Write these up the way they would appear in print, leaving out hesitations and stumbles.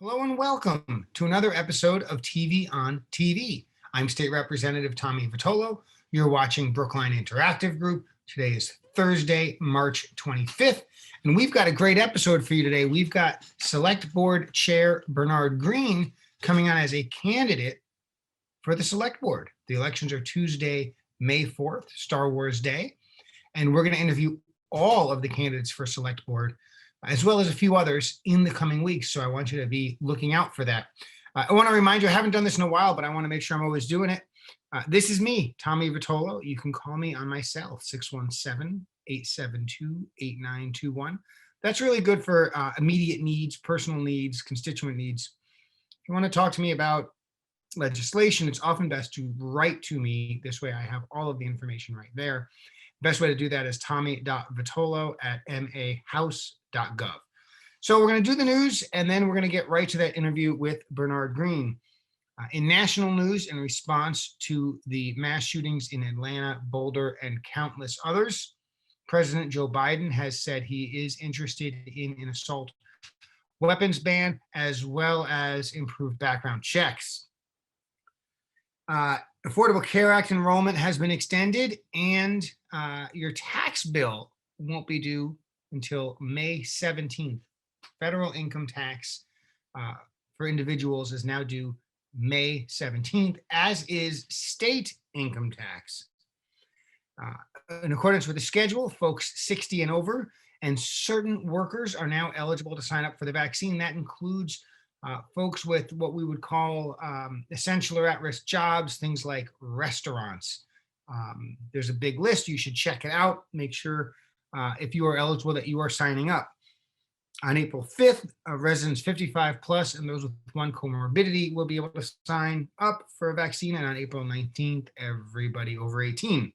Hello and welcome to another episode of TV on TV. I'm State Representative Tommy Vitolo. You're watching Brookline Interactive Group. Today is Thursday, March 25th, and we've got a great episode for you today. We've got Select Board Chair Bernard Greene coming on as a candidate for the Select Board. The elections are Tuesday, May 4th, Star Wars Day, and we're going to interview all of the candidates for Select Board, as well as a few others in the coming weeks. So I want you to be looking out for that. I want to remind you, I haven't done this in a while, but I want to make sure I'm always doing it. This is me, Tommy Vitolo. You can call me on my cell, 617-872-8921. That's really good for immediate needs, personal needs, constituent needs. If you want to talk to me about legislation, it's often best to write to me. This way I have all of the information right there. Best way to do that is tommy.vitolo@mahouse.gov. So we're going to do the news, and then we're going to get right to that interview with Bernard Greene. In national news, in response to the mass shootings in Atlanta, Boulder, and countless others, President Joe Biden has said he is interested in an assault weapons ban, as well as improved background checks. Affordable Care Act enrollment has been extended, and your tax bill won't be due until May 17th. Federal income tax for individuals is now due May 17th, as is state income tax. In accordance with the schedule, folks 60 and over and certain workers are now eligible to sign up for the vaccine. That includes folks with what we would call essential or at-risk jobs, things like restaurants. There's a big list. You should check it out. Make sure if you are eligible that you are signing up. On April 5th, residents 55 plus and those with one comorbidity will be able to sign up for a vaccine. And on April 19th, everybody over 18.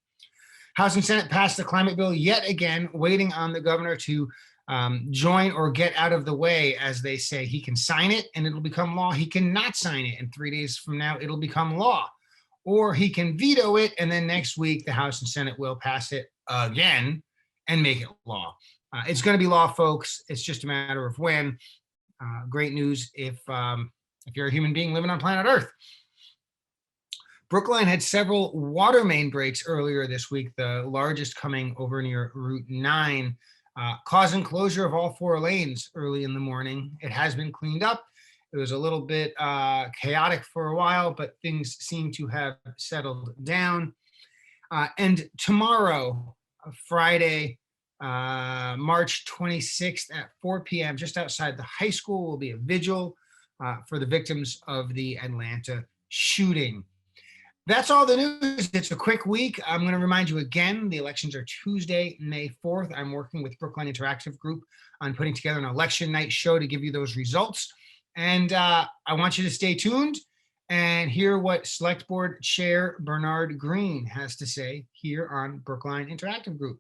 House and Senate passed the climate bill yet again, waiting on the governor to join or get out of the way, as they say. He can sign it and it'll become law. He cannot sign it, and 3 days from now it'll become law. Or he can veto it, and then next week the House and Senate will pass it again and make it law. It's going to be law, folks. It's just a matter of when. Great news if you're a human being living on planet Earth. Brookline had several water main breaks earlier this week, the largest coming over near Route 9, causing closure of all 4 lanes early in the morning. It has been cleaned up. It was a little bit chaotic for a while, but things seem to have settled down. And tomorrow, Friday, March 26th at 4 p.m., just outside the high school, will be a vigil for the victims of the Atlanta shooting. That's all the news. It's a quick week. I'm going to remind you again, the elections are Tuesday, May 4th. I'm working with Brookline Interactive Group on putting together an election night show to give you those results. And I want you to stay tuned and hear what Select Board Chair Bernard Greene has to say here on Brookline Interactive Group.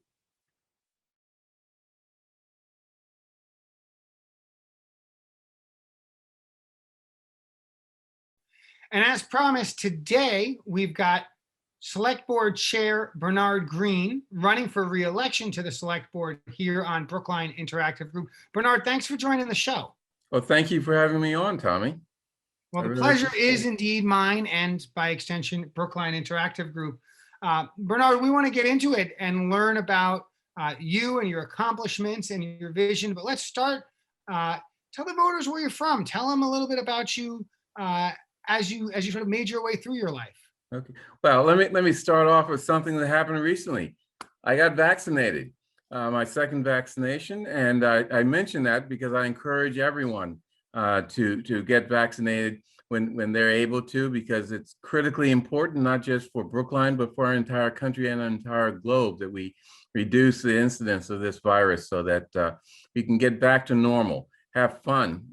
And as promised, today we've got Select Board Chair Bernard Greene running for re-election to the Select Board here on Brookline Interactive Group. Bernard, thanks for joining the show. Well, thank you for having me on, Tommy. Well, the pleasure is indeed mine, and by extension, Brookline Interactive Group. Bernard, we want to get into it and learn about you and your accomplishments and your vision. But let's start. Tell the voters where you're from. Tell them a little bit about you as you sort of made your way through your life. Okay. Well, let me start off with something that happened recently. I got vaccinated, my second vaccination, and I mention that because I encourage everyone to get vaccinated when they're able to, because it's critically important, not just for Brookline, but for our entire country and our entire globe, that we reduce the incidence of this virus so that we can get back to normal, have fun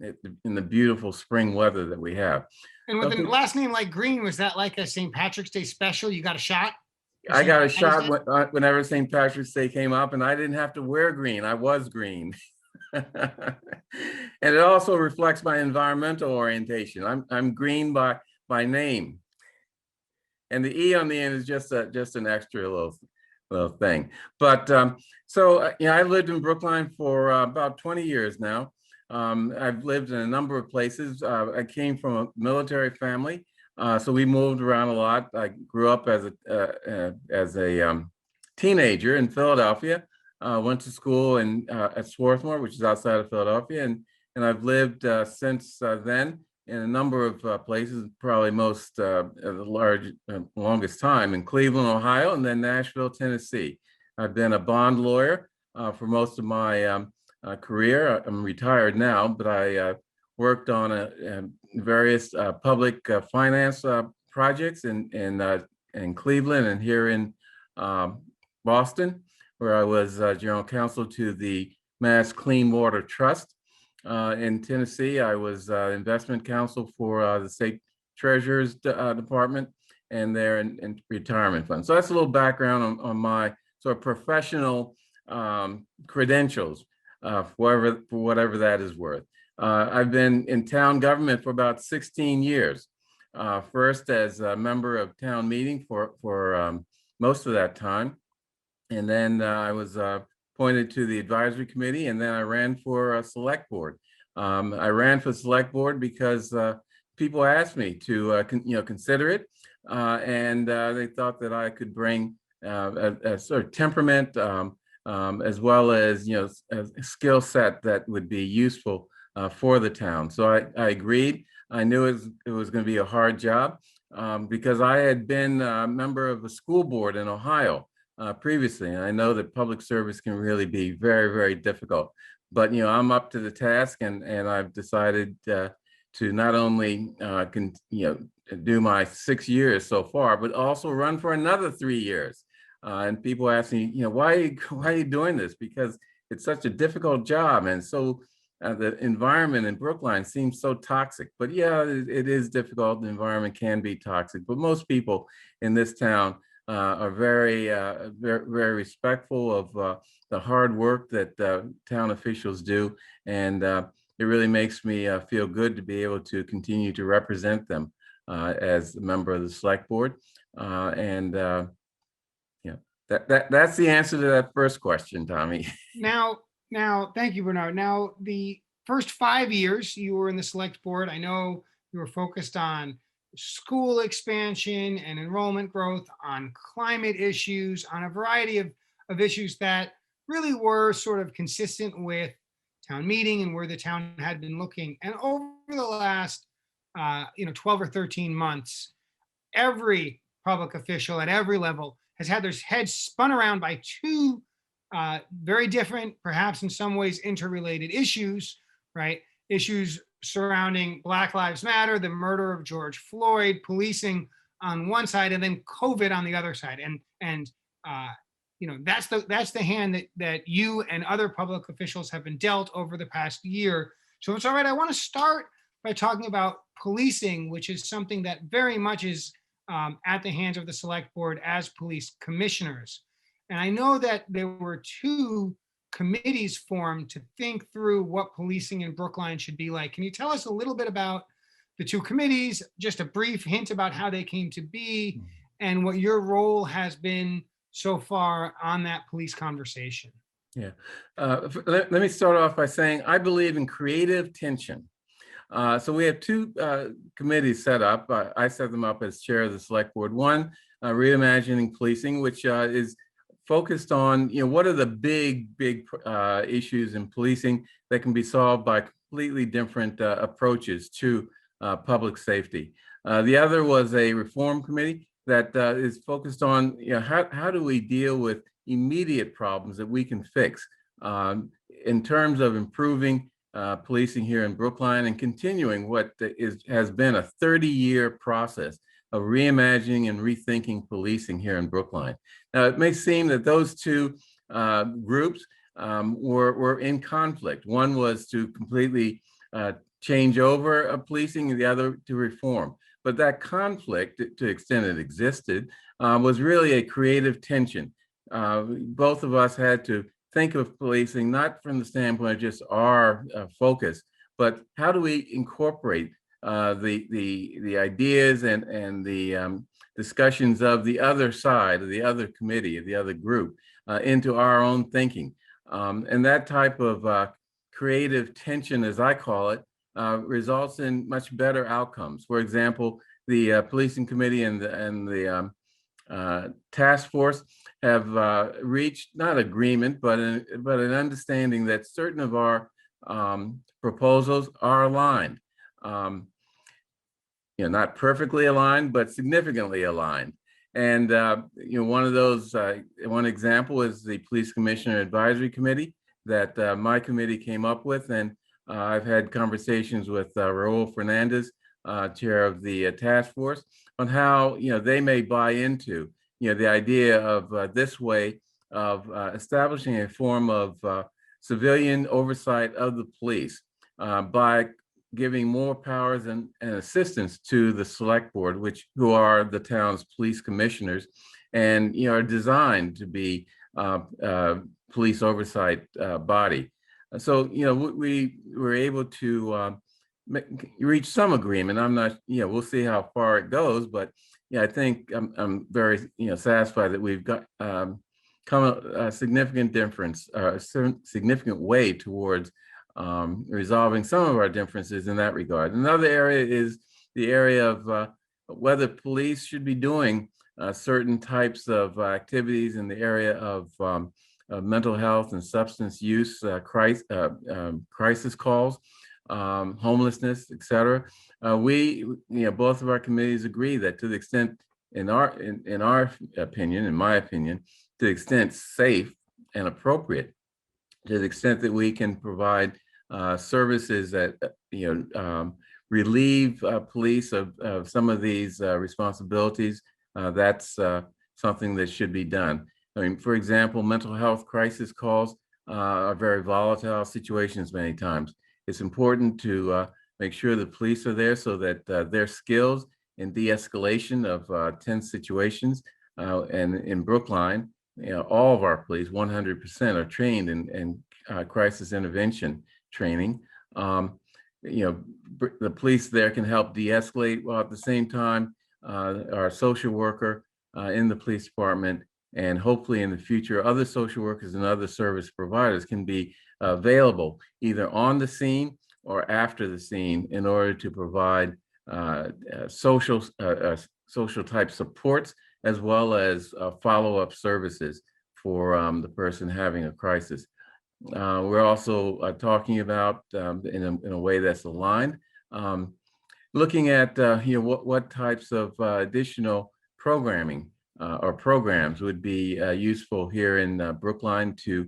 in the beautiful spring weather that we have. And with a last name like Green, was that like a St. Patrick's Day special? You got a shot? I got a shot whenever St. Patrick's Day came up, and I didn't have to wear green. I was green. And it also reflects my environmental orientation. I'm green by name. And the E on the end is just an extra little thing. But I lived in Brookline for about 20 years now. I've lived in a number of places. I came from a military family, so we moved around a lot. I grew up as a teenager in Philadelphia. Went to school at Swarthmore, which is outside of Philadelphia, and I've lived since then in a number of places. Probably the longest time in Cleveland, Ohio, and then Nashville, Tennessee. I've been a bond lawyer for most of my career. I'm retired now, but I worked on various public finance projects in Cleveland and here in Boston, where I was general counsel to the Mass Clean Water Trust. In Tennessee, I was investment counsel for the state treasurer's department and their in retirement fund. So that's a little background on my sort of professional credentials, for whatever that is worth. I've been in town government for about 16 years. First as a member of town meeting for most of that time. And then I was appointed to the advisory committee, and then I ran for a select board. I ran for select board because people asked me to consider it, and they thought that I could bring a sort of temperament as well as a skill set that would be useful for the town. So I agreed. I knew it was going to be a hard job because I had been a member of a school board in Ohio previously, and I know that public service can really be very, very difficult. But I'm up to the task, and I've decided to not only do my 6 years so far, but also run for another 3 years. And people ask me, why are you doing this? Because it's such a difficult job, and so the environment in Brookline seems so toxic. But yeah, it is difficult. The environment can be toxic, but most people in this town are very, very respectful of the hard work that town officials do, and it really makes me feel good to be able to continue to represent them as a member of the select board. That's the answer to that first question, Tommy. Now, thank you, Bernard. Now, the first 5 years you were in the select board, I know you were focused on school expansion and enrollment growth, on climate issues, on a variety of issues that really were sort of consistent with town meeting and where the town had been looking. And over the last 12 or 13 months, every public official at every level has had their heads spun around by two very different, perhaps in some ways interrelated issues, right? Issues surrounding Black Lives Matter, the murder of George Floyd, policing on one side, and then COVID on the other side. And that's the hand that you and other public officials have been dealt over the past year. So it's all right. I want to start by talking about policing, which is something that very much is at the hands of the select board as police commissioners. And I know that there were two committees formed to think through what policing in Brookline should be like. Can you tell us a little bit about the two committees, just a brief hint about how they came to be, and what your role has been so far on that police conversation? Yeah. Let me start off by saying I believe in creative tension. So we have two committees set up. I set them up as chair of the select board. One, reimagining policing, which is focused on what are the big issues in policing that can be solved by completely different approaches to public safety. The other was a reform committee that is focused on how do we deal with immediate problems that we can fix in terms of improving policing here in Brookline and continuing what has been a 30-year process of reimagining and rethinking policing here in Brookline. Now, it may seem that those two groups were in conflict. One was to completely change over policing, and the other to reform. But that conflict, to the extent it existed, was really a creative tension. Both of us had to think of policing not from the standpoint of just our focus, but how do we incorporate the ideas and the discussions of the other side, of the other committee, of the other group, into our own thinking. And that type of creative tension, as I call it, results in much better outcomes. For example, the policing committee and the task force have reached not agreement, but an understanding that certain of our proposals are aligned. Not perfectly aligned, but significantly aligned. And one of those, one example is the Police Commissioner Advisory Committee that my committee came up with, and I've had conversations with Raul Fernandez, chair of the task force, on how they may buy into the idea of this way of establishing a form of civilian oversight of the police by giving more powers and assistance to the select board, who are the town's police commissioners, and are designed to be police oversight body. So we were able to reach some agreement. I'm not, we'll see how far it goes, but I think I'm very satisfied that we've got come a significant difference, a significant way towards resolving some of our differences in that regard. Another area is the area of whether police should be doing certain types of activities in the area of mental health and substance use, crisis calls, homelessness, etc. We, both of our committees agree that to the extent, in our opinion, in my opinion, to the extent safe and appropriate, to the extent that we can provide services that relieve police of some of these responsibilities, that's something that should be done. I mean, for example, mental health crisis calls are very volatile situations many times. It's important to make sure the police are there so that their skills in de-escalation of tense situations, and in Brookline, all of our police, 100%, are trained in crisis intervention training. The police there can help de-escalate, while at the same time, our social worker in the police department, and hopefully in the future, other social workers and other service providers can be available either on the scene or after the scene in order to provide social type supports, as well as follow-up services for the person having a crisis. We're also talking about, in a way that's aligned, looking at what types of additional programming or programs would be useful here in Brookline to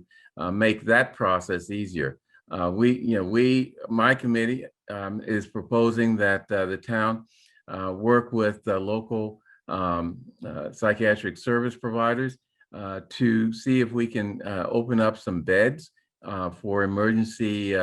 make that process easier. My committee is proposing that the town work with local psychiatric service providers to see if we can open up some beds for emergency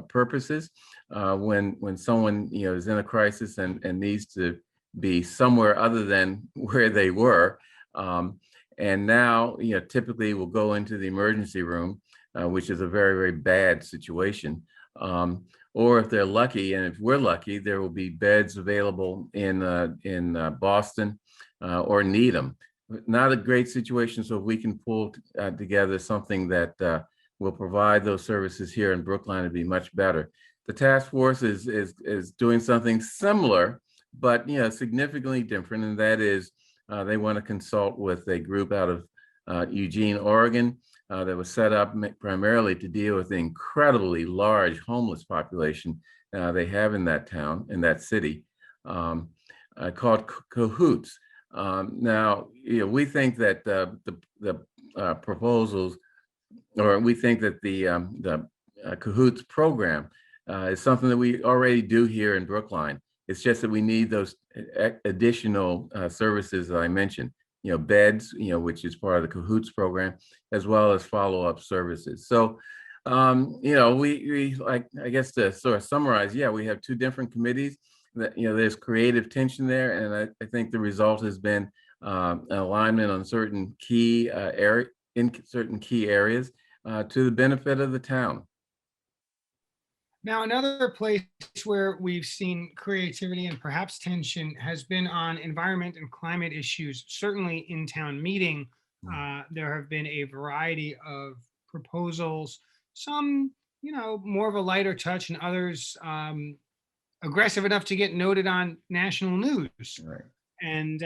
purposes when someone is in a crisis and needs to be somewhere other than where they were. And now, typically we'll go into the emergency room, which is a very, very bad situation. Or if they're lucky, and if we're lucky, there will be beds available in Boston or Needham. Not a great situation, so if we can pull together something that will provide those services here in Brookline, it'd be much better. The task force is doing something similar, but significantly different, and that is they want to consult with a group out of Eugene, Oregon, that was set up primarily to deal with the incredibly large homeless population they have in that town, in that city, called Cahoots. Now, we think that the proposals, or we think that the Cahoots program is something that we already do here in Brookline. It's just that we need those additional services that I mentioned, beds, which is part of the Cahoots program, as well as follow-up services. So, we like, I guess to sort of summarize, we have two different committees. That there's creative tension there, and I think the result has been an alignment on certain key areas to the benefit of the town. Now, another place where we've seen creativity and perhaps tension has been on environment and climate issues. Certainly in town meeting, there have been a variety of proposals, some more of a lighter touch, and others aggressive enough to get noted on national news. Right. And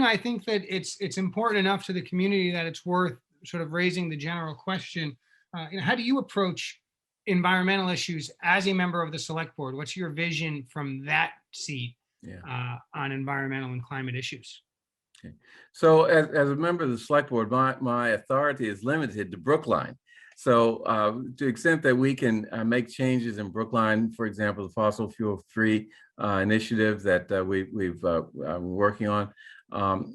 I think that it's important enough to the community that it's worth sort of raising the general question. How do you approach environmental issues as a member of the select board? What's your vision from that seat Yeah. on environmental and climate issues? Okay. So as a member of the select board, my authority is limited to Brookline. So to the extent that we can make changes in Brookline, for example, the fossil fuel free initiative that we've working on,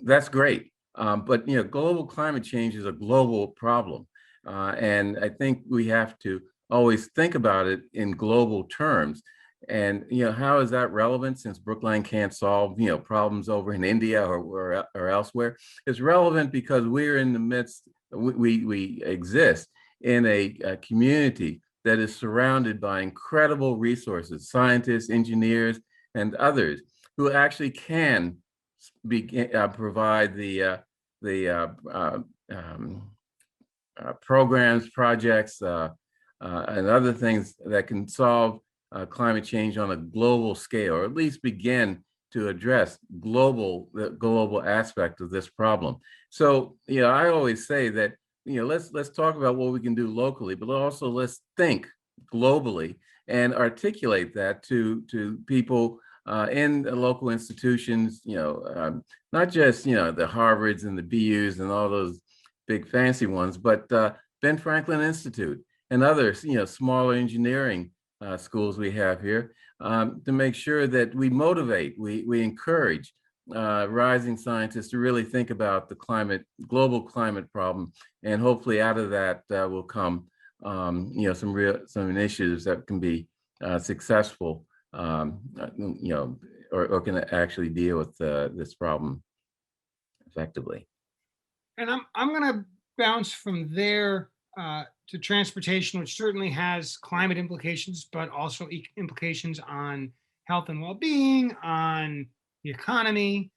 that's great. But global climate change is a global problem, and I think we have to always think about it in global terms. And how is that relevant, since Brookline can't solve problems over in India or elsewhere? It's relevant because we're in the midst. We exist in a community that is surrounded by incredible resources, scientists, engineers, and others who actually can provide the programs, projects, and other things that can solve climate change on a global scale, or at least begin to address the global aspect of this problem. So, I always say that, let's talk about what we can do locally, but also let's think globally and articulate that to people in the local institutions, not just, the Harvards and the BUs and all those big fancy ones, but Ben Franklin Institute and others, smaller engineering schools we have here, to make sure that we motivate, we encourage rising scientists to really think about the global climate problem, and hopefully out of that will come, some initiatives that can be successful, or can actually deal with this problem effectively. And I'm going to bounce from there to transportation, which certainly has climate implications, but also implications on health and well-being, on the economy,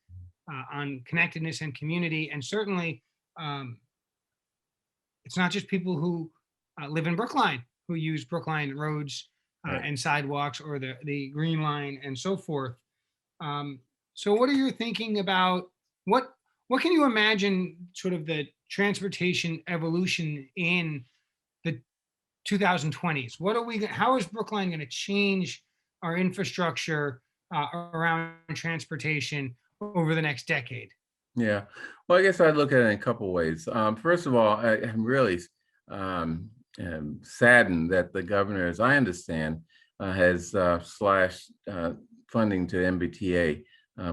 on connectedness and community. And certainly, it's not just people who live in Brookline who use Brookline roads Right. and sidewalks, or the Green Line and so forth. So what are you thinking about? What can you imagine sort of the transportation evolution in the 2020s? How is Brookline going to change our infrastructure around transportation over the next decade? Yeah. Well, I guess I'd look at it in a couple ways. First of all, I'm really saddened that the governor, as I understand, has slashed funding to MBTA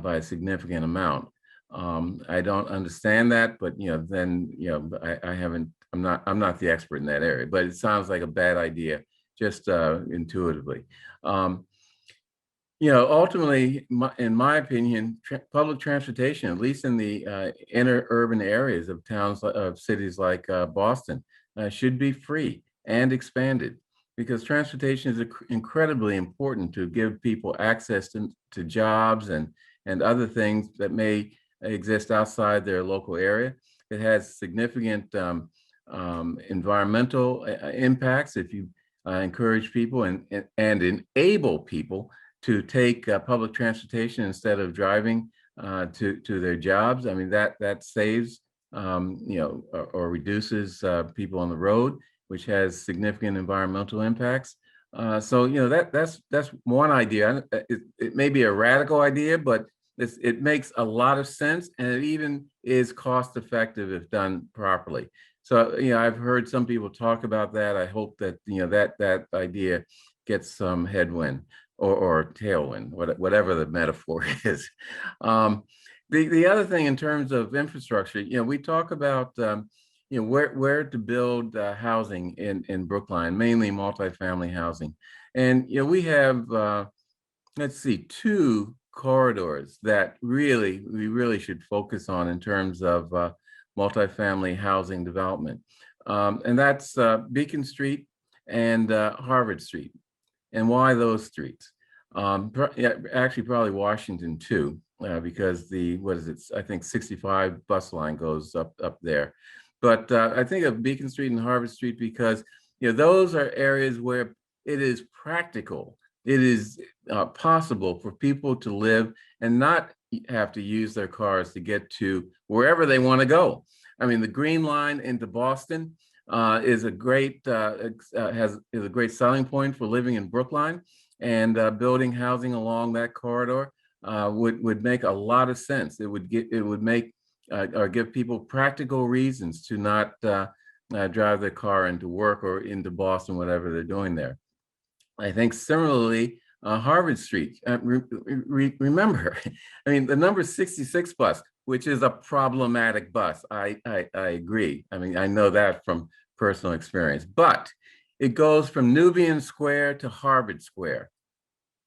by a significant amount. I don't understand that, but then I haven't. I'm not the expert in that area, but it sounds like a bad idea, just intuitively. Ultimately, in my opinion, public transportation, at least in the inner urban areas of cities like Boston, should be free and expanded, because transportation is incredibly important to give people access to jobs and other things that may exist outside their local area. It has significant environmental impacts if you encourage people and enable people to take public transportation instead of driving to their jobs. I mean, that saves or reduces people on the road, which has significant environmental impacts. So that's one idea. It may be a radical idea, but it makes a lot of sense, and it even is cost effective if done properly. So I've heard some people talk about that. I hope that that idea gets some headwind or tailwind, whatever the metaphor is. The other thing in terms of infrastructure, we talk about where to build housing in Brookline, mainly multifamily housing, and we have let's see, two corridors that we really should focus on in terms of multifamily housing development, and that's Beacon Street and Harvard Street. And why those streets? Actually, probably Washington too, because I think 65 bus line goes up there. But I think of Beacon Street and Harvard Street because those are areas where it is practical. It is possible for people to live and not have to use their cars to get to wherever they want to go. I mean, the Green Line into Boston is a great is a great selling point for living in Brookline, and building housing along that corridor would make a lot of sense. It would make or give people practical reasons to not drive their car into work or into Boston, whatever they're doing there. I think similarly, Harvard Street. Remember, I mean, the number 66 bus, which is a problematic bus. I agree. I mean, I know that from personal experience, but it goes from Nubian Square to Harvard Square.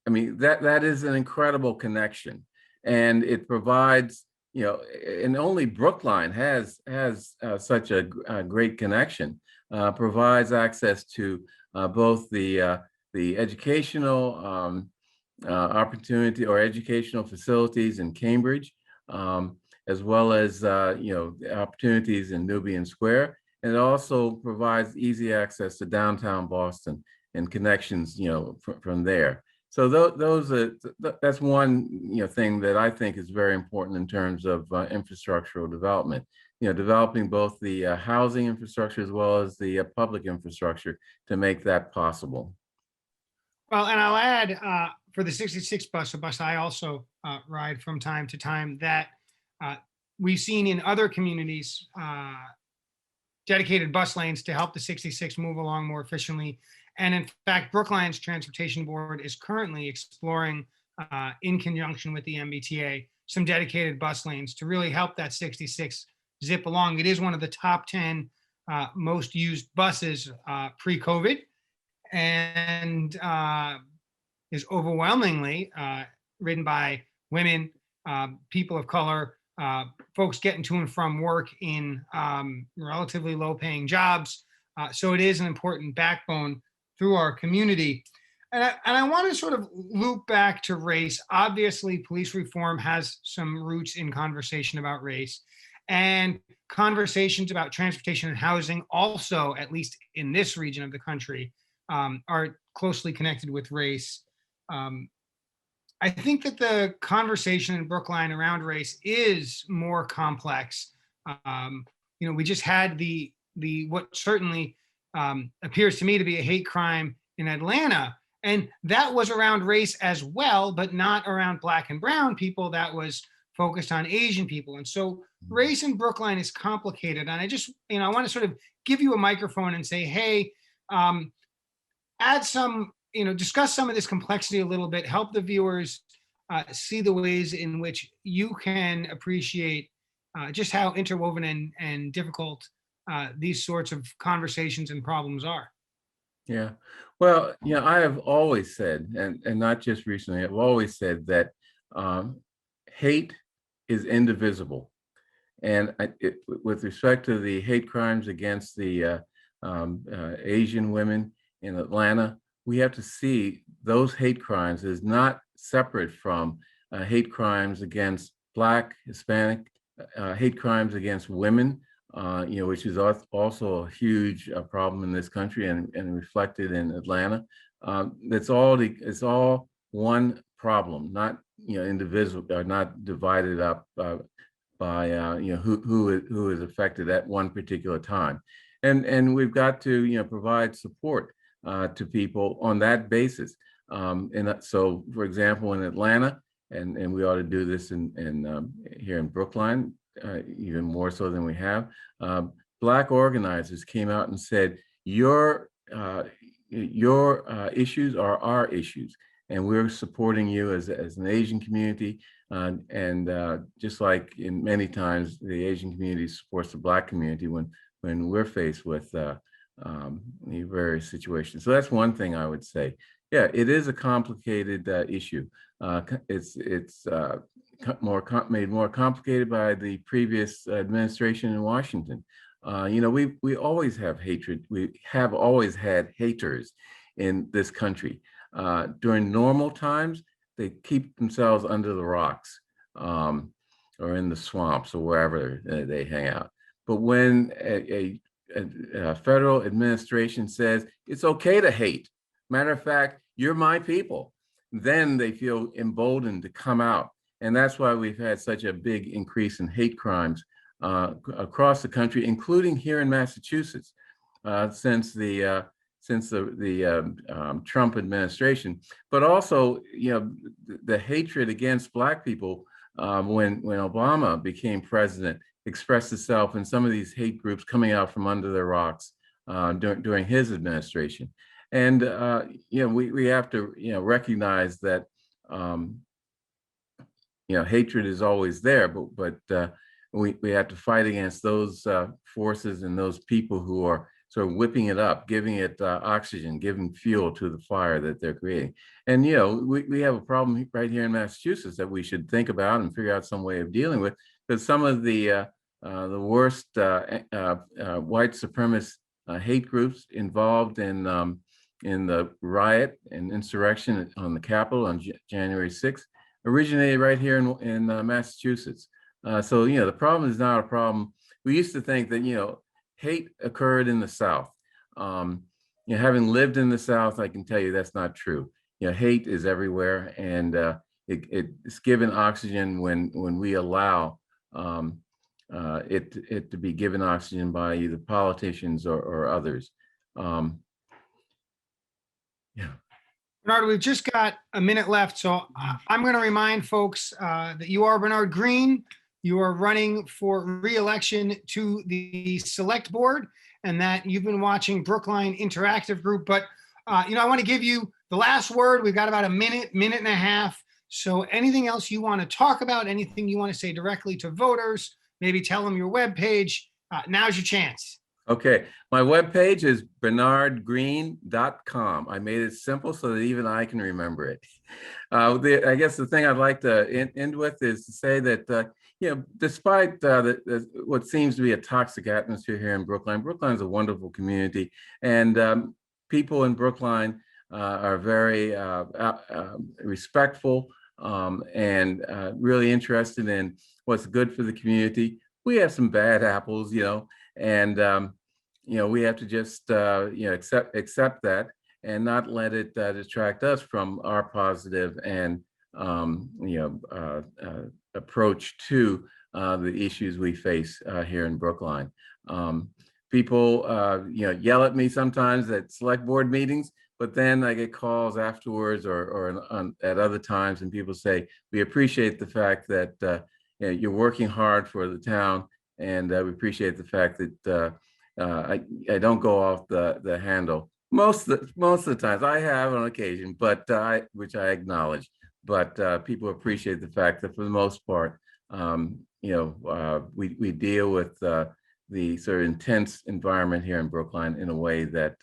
I mean, that is an incredible connection, and it provides, and only Brookline has such a great connection. Provides access to both the educational opportunity or educational facilities in Cambridge, as well as opportunities in Nubian Square, and it also provides easy access to downtown Boston and connections, from there. So that's one thing that I think is very important in terms of infrastructural development. Developing both the housing infrastructure as well as the public infrastructure to make that possible. Well, and I'll add for the 66 bus, a bus I also ride from time to time, that we've seen in other communities dedicated bus lanes to help the 66 move along more efficiently. And in fact, Brookline's Transportation Board is currently exploring, in conjunction with the MBTA, some dedicated bus lanes to really help that 66 zip along. It is one of the top 10 most used buses pre-COVID, and is overwhelmingly ridden by women, people of color, folks getting to and from work in relatively low-paying jobs. So it is an important backbone through our community. And I want to sort of loop back to race. Obviously, police reform has some roots in conversation about race, and conversations about transportation and housing also, at least in this region of the country, are closely connected with race. I think that the conversation in Brookline around race is more complex. We just had the what certainly appears to me to be a hate crime in Atlanta, and that was around race as well, but not around Black and brown people. That was focused on Asian people. And so race in Brookline is complicated. And I just, I want to sort of give you a microphone and say, hey, add some, discuss some of this complexity a little bit, help the viewers see the ways in which you can appreciate just how interwoven and difficult these sorts of conversations and problems are. Yeah. Well, I have always said, and not just recently, I've always said that hate is indivisible. And with respect to the hate crimes against the Asian women in Atlanta, we have to see those hate crimes as not separate from hate crimes against Black, Hispanic, hate crimes against women, which is also a huge problem in this country and reflected in Atlanta. It's all one problem, not indivisible, or not divided up by who is affected at one particular time, and we've got to provide support to people on that basis. And so, for example, in Atlanta, and we ought to do this in here in Brookline, even more so than we have. Black organizers came out and said, your issues are our issues, and we're supporting you as an Asian community. And just like in many times, the Asian community supports the Black community when we're faced with the various situations. So that's one thing I would say. Yeah, it is a complicated issue. It's made more complicated by the previous administration in Washington. We always have hatred. We have always had haters in this country. During normal times, they keep themselves under the rocks or in the swamps or wherever they hang out. But when a federal administration says it's okay to hate. Matter of fact, you're my people. Then they feel emboldened to come out. And that's why we've had such a big increase in hate crimes across the country, including here in Massachusetts, since the Trump administration. But also, the hatred against Black people when Obama became president expressed itself in some of these hate groups coming out from under their rocks during his administration. And we have to recognize that hatred is always there, but we have to fight against those forces and those people who are sort of whipping it up, giving it oxygen, giving fuel to the fire that they're creating. And we have a problem right here in Massachusetts that we should think about and figure out some way of dealing with, because some of the worst white supremacist hate groups involved in the riot and insurrection on the Capitol on January 6th originated right here in Massachusetts. So the problem is not a problem. We used to think that hate occurred in the South. Having lived in the South, I can tell you that's not true. Hate is everywhere, and it's given oxygen when we allow it to be given oxygen by either politicians or others. Bernard, we've just got a minute left, so I'm going to remind folks that you are Bernard Greene. You are running for re-election to the select board, and that you've been watching Brookline Interactive Group. But I want to give you the last word. We've got about a minute and a half. So anything else you want to talk about, anything you want to say directly to voters, maybe tell them your webpage. Now's your chance. Okay, my webpage is bernardgreene.com. I made it simple so that even I can remember it. I guess the thing I'd like to end with is to say that despite what seems to be a toxic atmosphere here in Brookline, Brookline is a wonderful community, and people in Brookline are very respectful and really interested in what's good for the community. We have some bad apples, and we have to just accept that and not let it distract us from our positive and approach to the issues we face here in Brookline. People yell at me sometimes at select board meetings, but then I get calls afterwards or at other times, and people say, we appreciate the fact that you're working hard for the town, and we appreciate the fact that I don't go off the handle. Most of the times I have on occasion, but which I acknowledge. But people appreciate the fact that for the most part, we deal with the sort of intense environment here in Brookline in a way that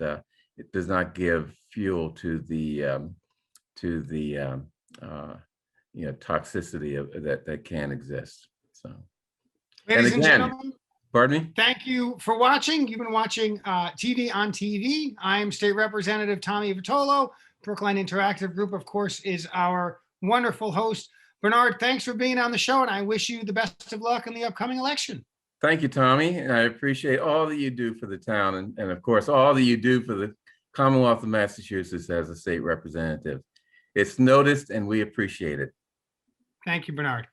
it does not give fuel to the toxicity that can exist. So, Ladies and gentlemen, pardon me? Thank you for watching. You've been watching TV on TV. I'm State Representative Tommy Vitolo. Brookline Interactive Group, of course, is our wonderful host. Bernard, thanks for being on the show, and I wish you the best of luck in the upcoming election. Thank you, Tommy. And I appreciate all that you do for the town, and of course, all that you do for the Commonwealth of Massachusetts as a state representative. It's noticed, and we appreciate it. Thank you, Bernard.